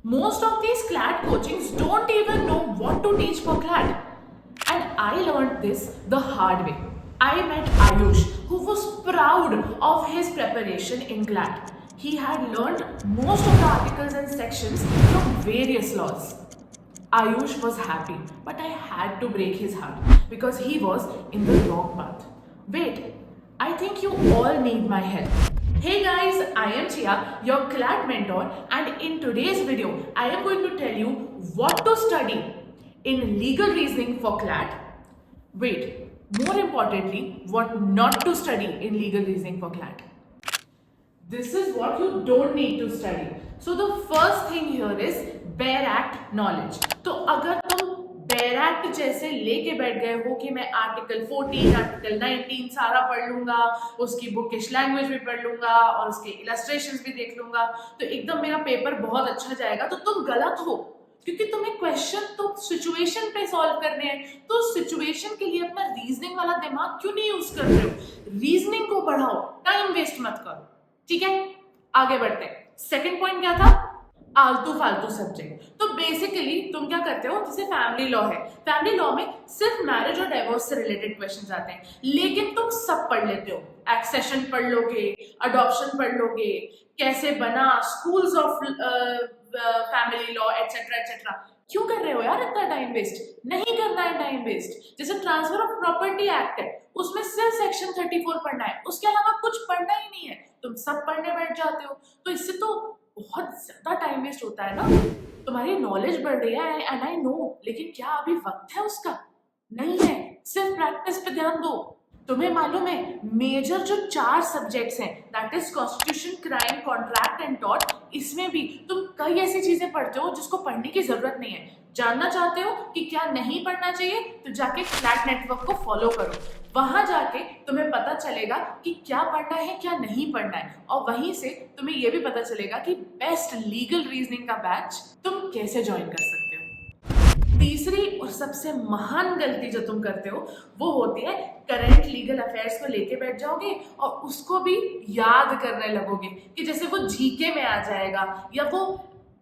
Most of these CLAT coachings don't even know what to teach for CLAT. And I learned this the hard way. I met Ayush, who was proud of his preparation in CLAT. He had learned most of the articles and sections from various laws. Ayush was happy, but I had to break his heart because he was in the wrong path. Wait, I think you all need my help. Hey guys, I am Chia, your CLAT mentor, and in today's video, I am going to tell you what to study in legal reasoning for CLAT. Wait, more importantly, what not to study in legal reasoning for CLAT. This is what you don't need to study. So the first thing here is bare act knowledge. तो अगर तुम bare act जैसे लेके बैठ गए हो कि मैं आर्टिकल 14 आर्टिकल 19 सारा पढ़ लूंगा, उसकी बुकिश लैंग्वेज भी पढ़ लूंगा और उसके इलस्ट्रेशंस भी देख लूंगा तो एकदम मेरा पेपर बहुत अच्छा जाएगा, तो तुम गलत हो. क्योंकि तुम्हें क्वेश्चन तो सिचुएशन पे सॉल्व करने हैं, तो सिचुएशन के लिए अपना रीजनिंग वाला दिमाग क्यों नहीं यूज कर रहे हो. रीजनिंग को बढ़ाओ, टाइम वेस्ट मत करो. ठीक है, आगे बढ़ते हैं. सेकंड पॉइंट क्या था? आलतू फालतू सब्जेक्ट. तो बेसिकली तुम क्या करते हो, जैसे फैमिली लॉ है, फैमिली लॉ में सिर्फ मैरिज और डाइवोर्स से रिलेटेड क्वेश्चंस आते हैं, लेकिन तुम सब पढ़ लेते हो. एक्सेशन पढ़ लोगे, अडॉप्शन पढ़ लोगे, कैसे बना, schools of family law etcetera etcetera. क्यों कर रहे हो यार इतना टाइम वेस्ट? नहीं करना है टाइम वेस्ट. जैसे ट्रांसफर ऑफ प्रॉपर्टी एक्ट है, उसमें सिर्फ सेक्शन 34 पढ़ना है, उसके अलावा कुछ पढ़ना ही नहीं है. तुम सब पढ़ने बैठ जाते हो, तो इससे तो बहुत ज्यादा टाइम वेस्ट होता है ना. तुम्हारी नॉलेज बढ़ रही है एंड आई नो, लेकिन क्या अभी वक्त है उसका? नहीं है. सिर्फ प्रैक्टिस पे ध्यान दो. तुम्हें मालूम है मेजर जो 4 सब्जेक्ट्स हैं, that is constitution, crime, contract and tort, इसमें भी तुम कई ऐसी चीजें पढ़ते हो जिसको पढ़ने की जरूरत नहीं है. जानना चाहते हो कि क्या नहीं पढ़ना चाहिए, तो जाके क्लैट नेटवर्क को फॉलो करो. वहां जाके तुम्हें पता चलेगा कि क्या पढ़ना है क्या नहीं पढ़ना है, और वहीं से तुम्हें यह भी पता चलेगा कि बेस्ट लीगल रीजनिंग का बैच तुम कैसे ज्वाइन कर सकते हो. तीसरी और सबसे महान गलती जो तुम करते हो वो होती है करंट लीगल अफेयर्स को लेके बैठ जाओगे और उसको भी याद करने लगोगे कि जैसे वो जीके में आ जाएगा, या वो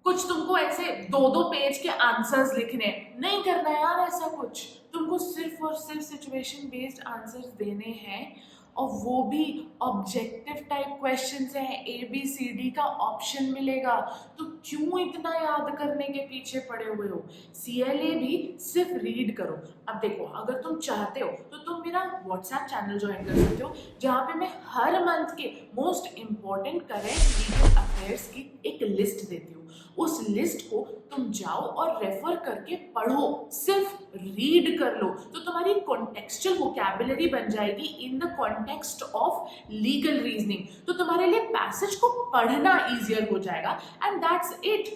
कुछ तुमको ऐसे 2-2 पेज के आंसर्स लिखने. नहीं करना यार ऐसा कुछ. तुमको सिर्फ और सिर्फ सिचुएशन बेस्ड आंसर्स देने हैं, और वो भी ऑब्जेक्टिव टाइप क्वेश्चंस हैं. ABCD का ऑप्शन मिलेगा, तो क्यों इतना याद करने के पीछे पड़े हुए हो? CLA भी सिर्फ रीड करो. अब देखो, अगर तुम चाहते हो तो तुम मेरा व्हाट्सएप चैनल ज्वाइन कर सकते हो, जहाँ पे मैं हर मंथ के most important current legal affairs की एक लिस्ट देती हूँ. उस लिस्ट को तुम जाओ और रेफर करके पढ़ो, सिर्फ रीड कर लो, तो तुम्हारी कॉन्टेक्चुअल वोकैबुलरी बन जाएगी in the context of legal reasoning. तो तुम्हारे लिए पैसेज को पढ़ना इजियर हो जाएगा, एंड दैट्स इट.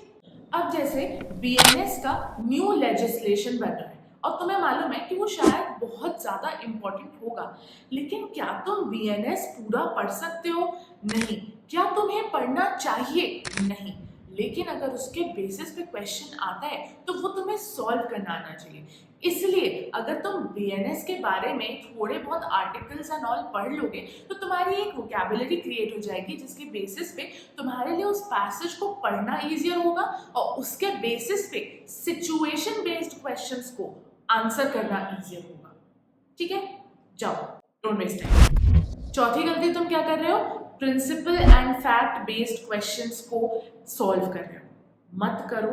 अब जैसे BNS का न्यू लेजिस्लेशन बन रहा है और तुम्हें मालूम है कि वो शायद बहुत ज्यादा इंपॉर्टेंट होगा, लेकिन क्या तुम BNS पूरा पढ़ सकते हो? नहीं. क्या तुम्हें पढ़ना चाहिए? नहीं. लेकिन अगर उसके बेसिस पे क्वेश्चन आता है तो वो तुम्हें सॉल्व करना आना चाहिए. इसलिए अगर तुम BNS के बारे में थोड़े बहुत आर्टिकल्स एंड ऑल पढ़ लोगे तो तुम्हारी एक वोकैबुलरी क्रिएट हो जाएगी, जिसके बेसिस पे तुम्हारे लिए उस पैसेज को पढ़ना इजियर होगा, और उसके बेसिस पे सिचुएशन बेस्ड क्वेश्चंस को आंसर करना इजियर होगा. ठीक है, जाओ, डोंट वेस्ट टाइम. चौथी गलती तुम क्या कर रहे हो? Principle and fact based questions को सॉल्व कर रहे हो. मत करो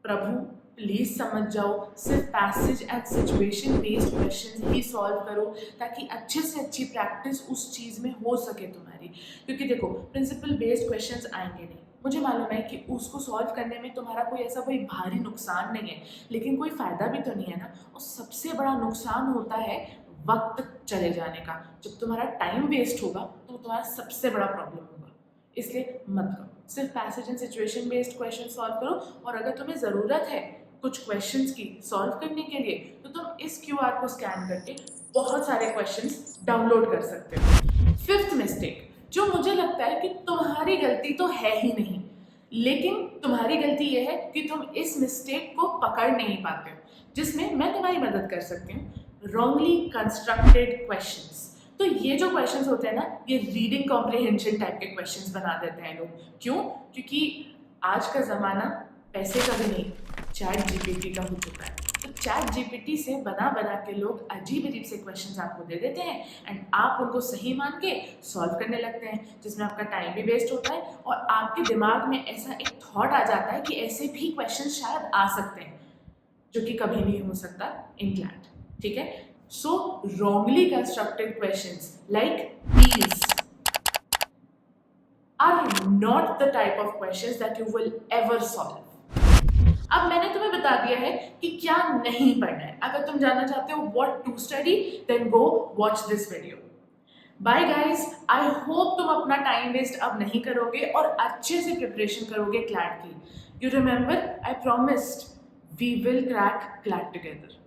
प्रभु, प्लीज समझ जाओ. सिर्फ passage and situation based questions he solve करो, ताकि अच्छे से अच्छी प्रैक्टिस उस चीज में हो सके तुम्हारी. क्योंकि देखो, प्रिंसिपल बेस्ड क्वेश्चंस आएंगे नहीं, मुझे मालूम है कि उसको सॉल्व करने में तुम्हारा कोई ऐसा कोई भारी नुकसान नहीं है, लेकिन कोई फायदा भी तो नहीं है ना. और सबसे बड़ा नुकसान होता है वक्त चले जाने का. जब तुम्हारा टाइम वेस्ट होगा तो तुम्हारा सबसे बड़ा प्रॉब्लम होगा. इसलिए मत करो. सिर्फ passage and situation based question solve करो, और अगर तुम्हें ज़रूरत है कुछ क्वेश्चंस की सॉल्व करने के लिए तो तुम इस QR को स्कैन करके बहुत सारे क्वेश्चंस डाउनलोड कर सकते हो. फिफ्थ मिस्टेक, जो मुझे लगता है कि तुम्हारी गलती तो है ही नहीं, लेकिन तुम्हारी गलती यह है कि तुम इस मिस्टेक को पकड़ नहीं पाते हो, जिसमें मैं तुम्हारी मदद कर सकती हूँ. Wrongly constructed questions. तो ये जो क्वेश्चंस होते हैं ना, ये रीडिंग कॉम्प्रिहेंशन टाइप के क्वेश्चंस बना देते हैं लोग. क्यों? क्योंकि आज का ज़माना पैसे का भी नहीं, चैट जीपीटी का हो चुका है। तो चैट जीपीटी से बना बना के लोग अजीब अजीब से क्वेश्चंस आपको दे देते हैं एंड आप उनको सही मान के सॉल्व करने लगते हैं, जिसमें आपका टाइम भी वेस्ट होता है और आपके दिमाग में ऐसा एक थॉट आ जाता है कि ऐसे भी क्वेश्चन शायद आ सकते हैं, जो कि कभी नहीं हो सकता इन क्लैट। ठीक है, सो wrongly constructed questions like these are not the type of questions that you will ever solve. अब मैंने तुम्हें बता दिया है कि क्या नहीं पढ़ना है। अगर तुम जानना चाहते हो what to study, then go watch this video. Bye guys, I hope तुम अपना टाइम वेस्ट अब नहीं करोगे और अच्छे से प्रिपरेशन करोगे क्लैट की। You remember, I promised we will crack CLAT together.